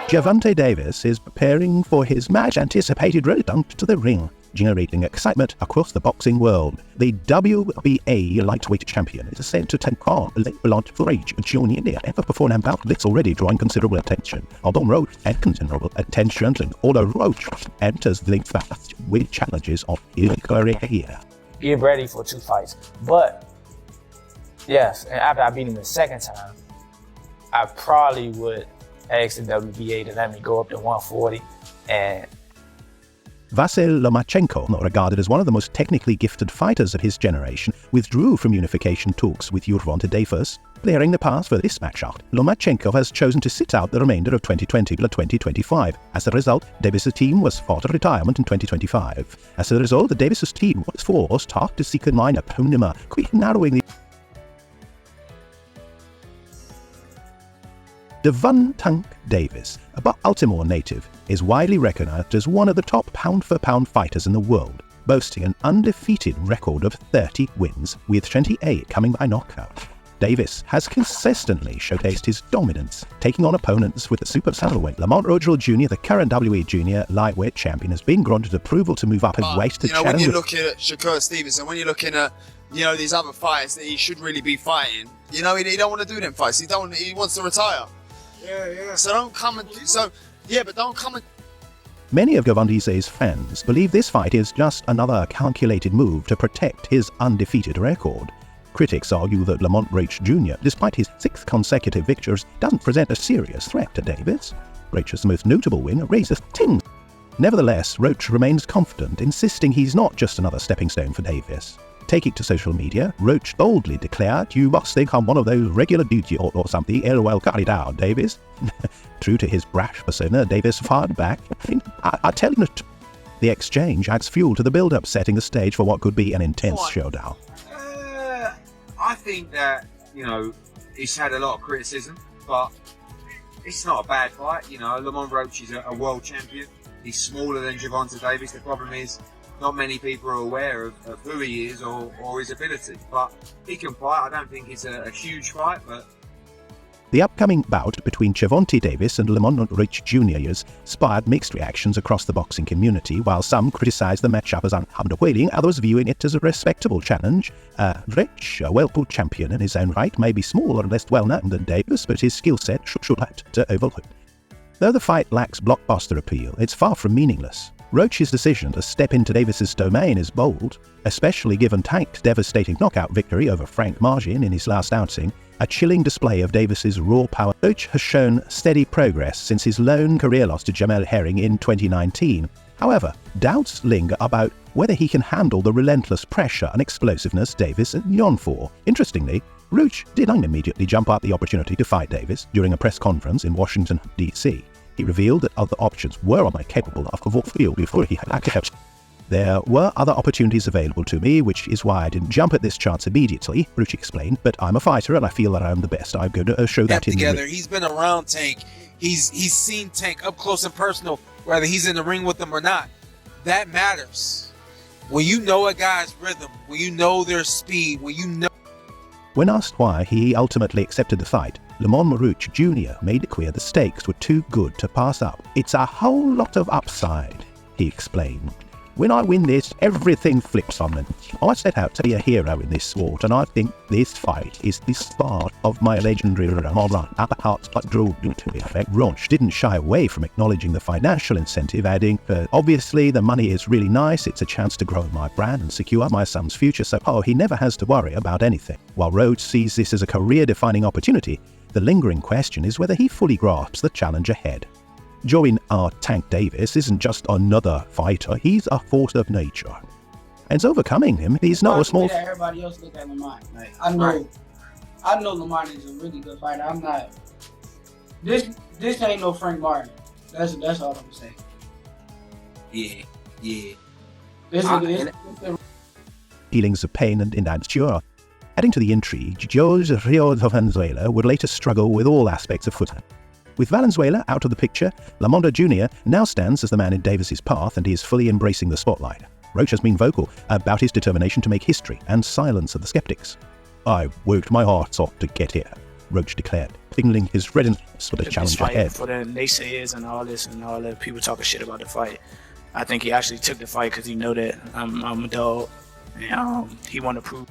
GervontaDavis is preparing for his much-anticipated return to the ring, generating excitement across the boxing world. The WBA lightweight champion is set to take on Lamont Roach Jr. Before an bout that's already drawing considerable attention. Although Roach had considerable attention, and although Roach enters the fast with challenges of his career. Get ready for 2 fights. But, yes, and after I beat him the second time, I probably would ask the WBA to let me go up to 140 and Vasyl Lomachenko, not regarded as one of the most technically gifted fighters of his generation, withdrew from unification talks with GervontaDavis, clearing the path for this matchup. Lomachenko has chosen to sit out the remainder of 2020 to 2025. As a result, Davis' team was forced retirement in 2025. As a result, the Davis' team was forced to seek a minor opponent, quickly narrowing the GervontaDavis, a Baltimore native, is widely recognized as one of the top pound-for-pound fighters in the world, boasting an undefeated record of 30 wins, with 28 coming by knockout. Davis has consistently showcased his dominance, taking on opponents with the super saddleweight. Lamont Roach Jr., the current WBA junior lightweight champion, has been granted approval to move up in weight to challenge. When you're looking at Shakur Stevenson, when you're looking at these other fights that he should really be fighting, he don't want to do them fights. He wants to retire. Yeah. So don't come and but don't come and. Many of Gervonta's fans believe this fight is just another calculated move to protect his undefeated record. Critics argue that Lamont Roach Jr., despite his 6 consecutive victories, doesn't present a serious threat to Davis. Roach's most notable win raises tins. Nevertheless, Roach remains confident, insisting he's not just another stepping stone for Davis. Taking to social media, Roach boldly declared, "You must think I'm one of those regular dudes or something. LOL, cut it out, Davis." True to his brash persona, Davis fired back, "I tell you," the exchange adds fuel to the build-up, setting the stage for what could be an intense showdown. I think that, he's had a lot of criticism, but it's not a bad fight. Lamont Roach is a world champion. He's smaller than GervontaDavis. The problem is, not many people are aware of who he is or his ability, but he can fight. I don't think it's a huge fight, but... The upcoming bout between GervontaDavis and Lamont Roach Jr. inspired mixed reactions across the boxing community, while some criticized the matchup as underwhelming, others viewing it as a respectable challenge. Roach, a well-put champion in his own right, may be smaller and less well-known than Davis, but his skill set should have to overlook. Though the fight lacks blockbuster appeal, it's far from meaningless. Roach's decision to step into Davis's domain is bold, especially given Tank's devastating knockout victory over Frank Margin in his last outing, a chilling display of Davis's raw power. Roach has shown steady progress since his lone career loss to Jamel Herring in 2019. However, doubts linger about whether he can handle the relentless pressure and explosiveness Davis is known for. Interestingly, Roach did not immediately jump at the opportunity to fight Davis during a press conference in Washington, D.C. He revealed that other options were capable of fulfill before he had accepted. "There were other opportunities available to me, which is why I didn't jump at this chance immediately," Roach explained, "but I'm a fighter and I feel that I'm the best. I'm going to show that in the ring." He's been around Tank. He's seen Tank up close and personal, whether he's in the ring with him or not. That matters. When you know a guy's rhythm, when you know their speed, when you know... When asked why he ultimately accepted the fight, Lamont Roach Jr. made it clear the stakes were too good to pass up. "It's a whole lot of upside," he explained. "When I win this, everything flips on me. I set out to be a hero in this sport, and I think this fight is the start of my legendary run at the hearts that drew to effect." Roach didn't shy away from acknowledging the financial incentive, adding, "Obviously the money is really nice. It's a chance to grow my brand and secure my son's future, so he never has to worry about anything." While Roach sees this as a career-defining opportunity, the lingering question is whether he fully grasps the challenge ahead. Join our Tank Davis isn't just another fighter, he's a force of nature. And overcoming him, he's not a small... Everybody else look at Lamont. Like, I know Lamont is a really good fighter. I'm not... This ain't no Frank Martin. That's all I'm gonna say. Yeah. Feelings of pain and inadequacy. Adding to the intrigue, Jose Rio de Valenzuela would later struggle with all aspects of football. With Valenzuela out of the picture, Lamont Jr. now stands as the man in Davis's path, and he is fully embracing the spotlight. Roach has been vocal about his determination to make history and silence of the skeptics. "I worked my heart off to get here," Roach declared, signaling his readiness for the challenge ahead. For the naysayers and all this and all the people talking shit about the fight, I think he actually took the fight because he know that I'm a dog, and he want to prove.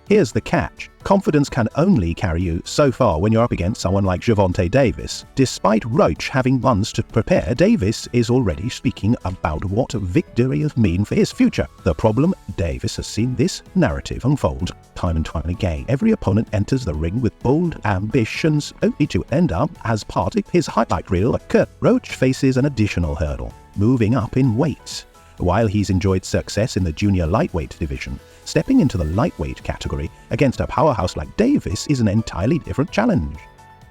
Here's the catch. Confidence can only carry you so far when you're up against someone like GervontaDavis. Despite Roach having months to prepare, Davis is already speaking about what victory has mean for his future. The problem, Davis has seen this narrative unfold time and time again. Every opponent enters the ring with bold ambitions, only to end up as part of his highlight reel. Roach faces an additional hurdle, moving up in weight. While he's enjoyed success in the junior lightweight division, stepping into the lightweight category against a powerhouse like Davis is an entirely different challenge.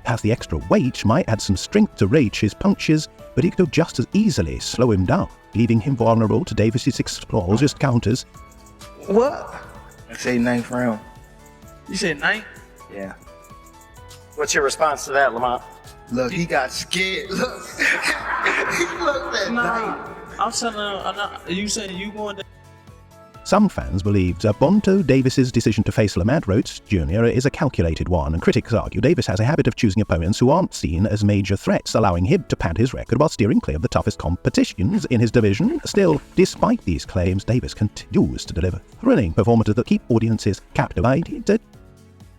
As the extra weight might add some strength to Roach's punches, but it could just as easily slow him down, leaving him vulnerable to Davis's explosive counters. What? I say 9th round. You said 9? Yeah. What's your response to that, Lamont? Look, he got scared. Look. He looked at night. I'm telling you said you going to. Some fans believe GervontaDavis' decision to face Lamont Roach Jr. is a calculated one, and critics argue Davis has a habit of choosing opponents who aren't seen as major threats, allowing him to pad his record while steering clear of the toughest competitions in his division. Still, despite these claims, Davis continues to deliver thrilling performances that keep audiences captivated.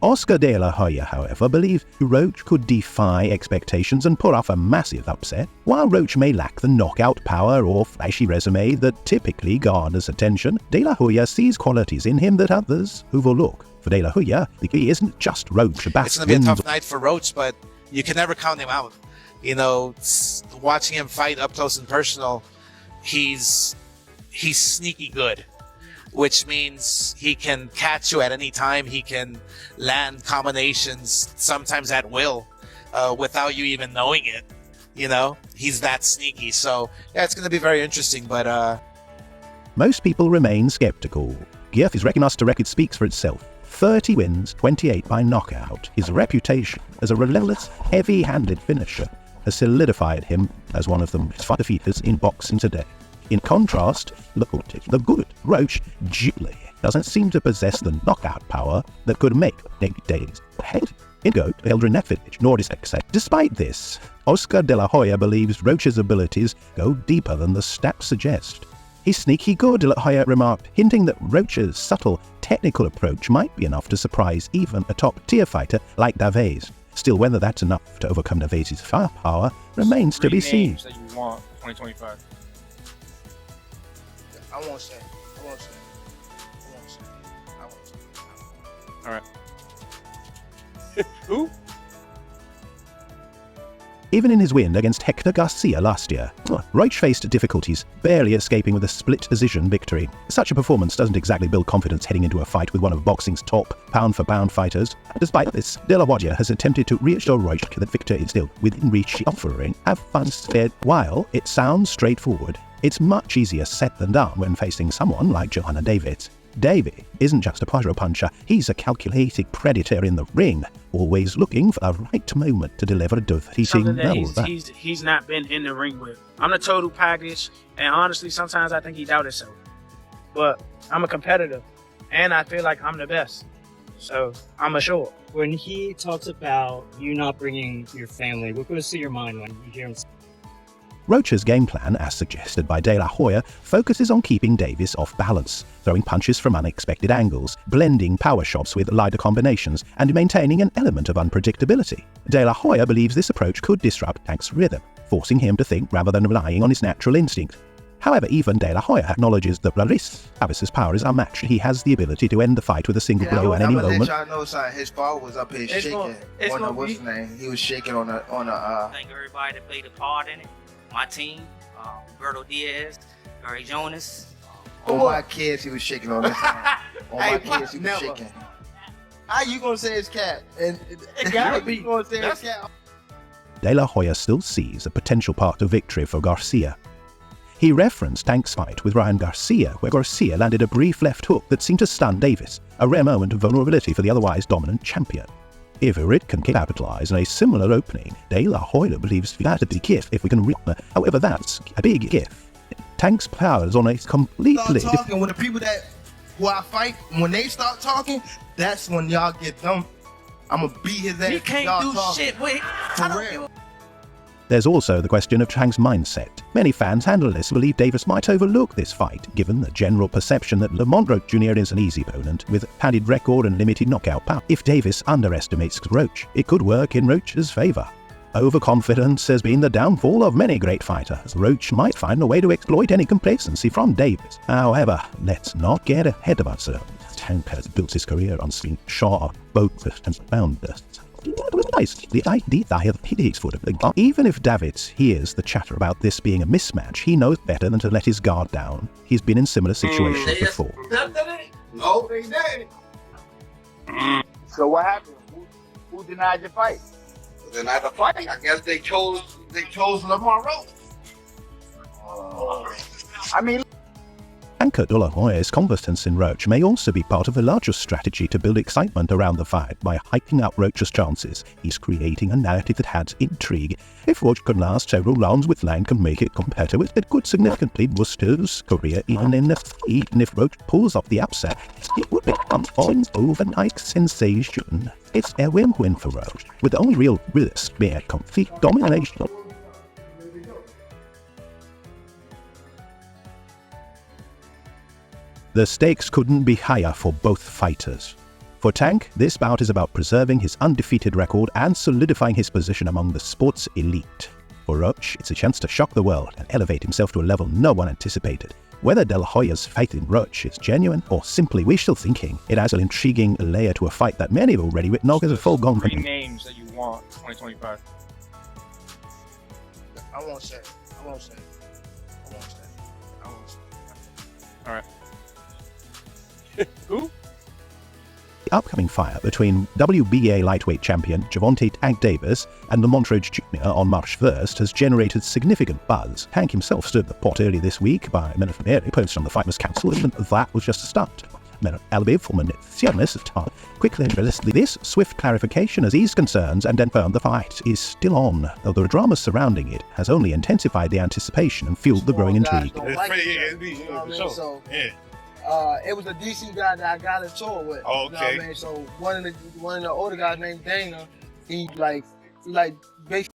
Oscar De La Hoya, however, believes Roach could defy expectations and pull off a massive upset. While Roach may lack the knockout power or flashy resume that typically garners attention, De La Hoya sees qualities in him that others overlook. For De La Hoya, the key isn't just Roach. It's going to be a tough night for Roach, but you can never count him out. You know, watching him fight up close and personal, he's sneaky good, which means he can catch you at any time. He can land combinations, sometimes at will, without you even knowing it. You know, he's that sneaky. So, yeah, it's going to be very interesting, but... Most people remain skeptical. His record record speaks for itself. 30 wins, 28 by knockout. His reputation as a relentless, heavy-handed finisher has solidified him as one of the most defeaters in boxing today. In contrast, the good Roach Jr. doesn't seem to possess the knockout power that could make Davis ahead in GOAT Eldrin nor success. Despite this, Oscar De La Hoya believes Roach's abilities go deeper than the stats suggest. He's sneaky good, De La Hoya remarked, hinting that Roach's subtle technical approach might be enough to surprise even a top-tier fighter like Davis. Still, whether that's enough to overcome Davis' firepower remains to be seen. That you want 2025. I won't say. All right. Who? Even in his win against Hector Garcia last year, Roach faced difficulties, barely escaping with a split decision victory. Such a performance doesn't exactly build confidence heading into a fight with one of boxing's top pound-for-pound fighters. Despite this, De La Hoya has attempted to reassure Roach that victory is still within reach, offering have fun spared. While it sounds straightforward, it's much easier said than done when facing someone like GervontaDavis. Davis isn't just a pleasure puncher, he's a calculated predator in the ring, always looking for the right moment to deliver a defeating blow. He's not been in the ring with. I'm the total package, and honestly, sometimes I think he doubts himself. But I'm a competitor, and I feel like I'm the best. So I'm assured. When he talks about you not bringing your family, what goes through your mind when you hear him say? Roach's game plan, as suggested by De La Hoya, focuses on keeping Davis off balance, throwing punches from unexpected angles, blending power shots with lighter combinations, and maintaining an element of unpredictability. De La Hoya believes this approach could disrupt Tank's rhythm, forcing him to think rather than relying on his natural instinct. However, even De La Hoya acknowledges that Davis's power is unmatched. He has the ability to end the fight with a single blow at any moment. Let y'all know something. His father was up here shaking on the what's his name? He was shaking on a. Thank everybody that played a part in it. My team, Roberto Diaz, Gary Jonas. On my kids, he was shaking on this time. On my kids, he was shaking. How you gonna say his cat? And it gotta be gonna say his cat. De La Hoya still sees a potential path to victory for Garcia. He referenced Tank's fight with Ryan Garcia, where Garcia landed a brief left hook that seemed to stun Davis, a rare moment of vulnerability for the otherwise dominant champion. If Rick can capitalize on a similar opening, De La Hoya believes that's a big if we can. However, that's a big if. Tank's powers on a completely Start talking with the people that who I fight. When they start talking, that's when y'all get them. I'm gonna beat his ass. He can't y'all do talking. shit with For real. There's also the question of Tank's mindset. Many fans handleless believe Davis might overlook this fight, given the general perception that Lamont Roach Jr. is an easy opponent with a padded record and limited knockout power. If Davis underestimates Roach, it could work in Roach's favor. Overconfidence has been the downfall of many great fighters. Roach might find a way to exploit any complacency from Davis. However, let's not get ahead of ourselves. Tank has built his career on being short, focused, and boundless. The idea I have pities for him. Even if Davis hears the chatter about this being a mismatch, he knows better than to let his guard down. He's been in similar situations before. No, they did. So what happened? Who denied your fight? Denied the fight. I guess they chose Lamont Roach. I mean, Anchor De La Hoya's competence in Roach may also be part of a larger strategy to build excitement around the fight by hyping up Roach's chances. He's creating a narrative that adds intrigue. If Roach can last several rounds with Lang can make it competitive, it could significantly boost his career even if Roach pulls off the upset. It would become an overnight sensation. It's a win-win for Roach, with the only real risk being complete domination. The stakes couldn't be higher for both fighters. For Tank, this bout is about preserving his undefeated record and solidifying his position among the sport's elite. For Roach, it's a chance to shock the world and elevate himself to a level no one anticipated. Whether De La Hoya's faith in Roach is genuine or simply wishful thinking, it adds an intriguing layer to a fight that many have already written off as a foregone 3 names that you want 2025. I won't say. All right. Who? The upcoming fight between WBA lightweight champion Gervonta Tank Davis and Lamont Roach Jr. on March 1st has generated significant buzz. Tank himself stirred the pot early this week by Meno posted on the Fight Was Council, and that was just a start. Meno Albi, former Nacionalist, quickly addressed this swift clarification as eased concerns and confirmed the fight is still on, though the drama surrounding it has only intensified the anticipation and fueled the growing intrigue. It was a DC guy that I got into it with. Oh, okay. You know what I mean? So one of the older guys named Dana, he basically